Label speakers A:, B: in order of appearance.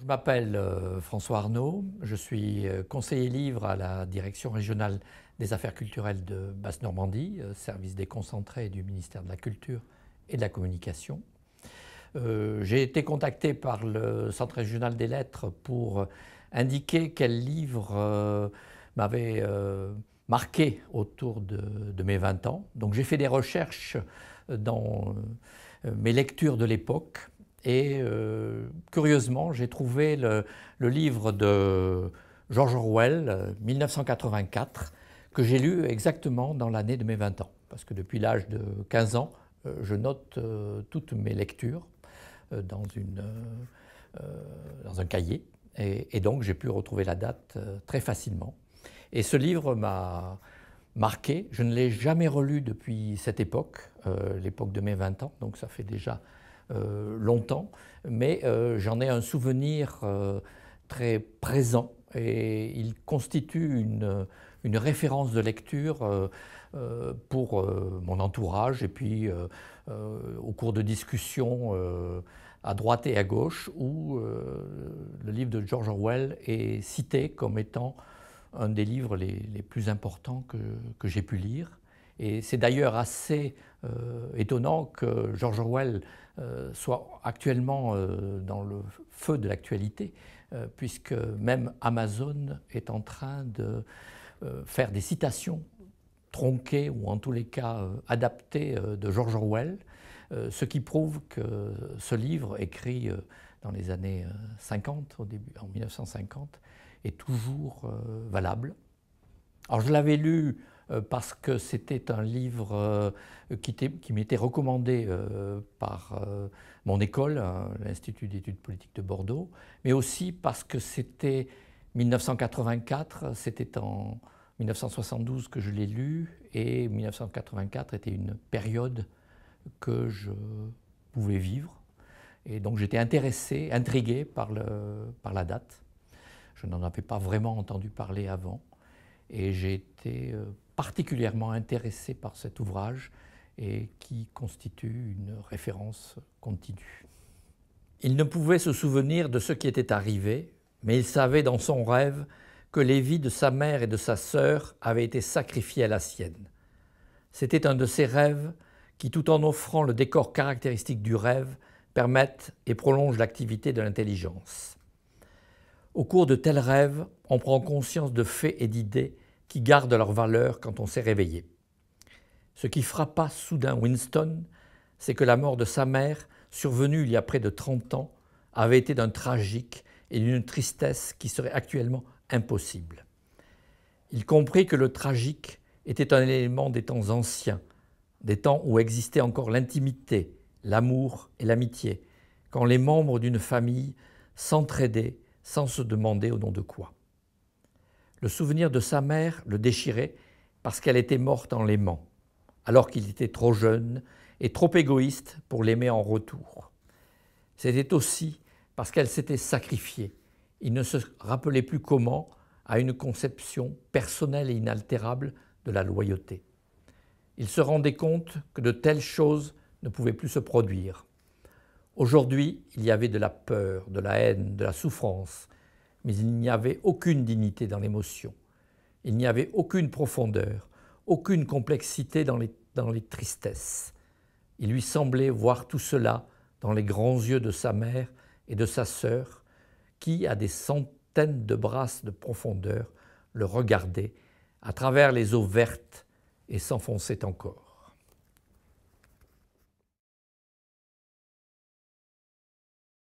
A: Je m'appelle François Arnaud, je suis conseiller livre à la Direction régionale des affaires culturelles de Basse-Normandie, service déconcentré du ministère de la Culture et de la Communication. J'ai été contacté par le Centre régional des lettres pour indiquer quel livre m'avait marqué autour de mes 20 ans. Donc j'ai fait des recherches dans mes lectures de l'époque. Et curieusement, j'ai trouvé le livre de George Orwell, 1984, que j'ai lu exactement dans l'année de mes 20 ans. Parce que depuis l'âge de 15 ans, je note toutes mes lectures dans un cahier. Et donc, j'ai pu retrouver la date très facilement. Et ce livre m'a marqué. Je ne l'ai jamais relu depuis cette époque, l'époque de mes 20 ans. Donc, ça fait déjà longtemps, mais j'en ai un souvenir très présent et il constitue une référence de lecture pour mon entourage et puis au cours de discussions à droite et à gauche où le livre de George Orwell est cité comme étant un des livres les plus importants que j'ai pu lire. Et c'est d'ailleurs assez étonnant que George Orwell soit actuellement dans le feu de l'actualité, puisque même Amazon est en train de faire des citations tronquées ou en tous les cas adaptées de George Orwell, ce qui prouve que ce livre, écrit dans les années 50, au début, en 1950, est toujours valable. Alors je l'avais lu parce que c'était un livre qui m'était recommandé par mon école, l'Institut d'études politiques de Bordeaux, mais aussi parce que c'était 1984, c'était en 1972 que je l'ai lu, et 1984 était une période que je pouvais vivre. Et donc j'étais intéressé, intrigué par la date. Je n'en avais pas vraiment entendu parler avant. Et j'ai été particulièrement intéressé par cet ouvrage et qui constitue une référence continue. Il ne pouvait se souvenir de ce qui était arrivé, mais il savait dans son rêve que les vies de sa mère et de sa sœur avaient été sacrifiées à la sienne. C'était un de ces rêves qui, tout en offrant le décor caractéristique du rêve, permettent et prolongent l'activité de l'intelligence. Au cours de tels rêves, on prend conscience de faits et d'idées qui gardent leur valeur quand on s'est réveillé. Ce qui frappa soudain Winston, c'est que la mort de sa mère, survenue il y a près de 30 ans, avait été d'un tragique et d'une tristesse qui serait actuellement impossible. Il comprit que le tragique était un élément des temps anciens, des temps où existait encore l'intimité, l'amour et l'amitié, quand les membres d'une famille s'entraidaient sans se demander au nom de quoi. Le souvenir de sa mère le déchirait parce qu'elle était morte en l'aimant, alors qu'il était trop jeune et trop égoïste pour l'aimer en retour. C'était aussi parce qu'elle s'était sacrifiée. Il ne se rappelait plus comment à une conception personnelle et inaltérable de la loyauté. Il se rendait compte que de telles choses ne pouvaient plus se produire. Aujourd'hui, il y avait de la peur, de la haine, de la souffrance, mais il n'y avait aucune dignité dans l'émotion. Il n'y avait aucune profondeur, aucune complexité dans les tristesses. Il lui semblait voir tout cela dans les grands yeux de sa mère et de sa sœur, qui, à des centaines de brasses de profondeur, le regardaient à travers les eaux vertes et s'enfonçaient encore.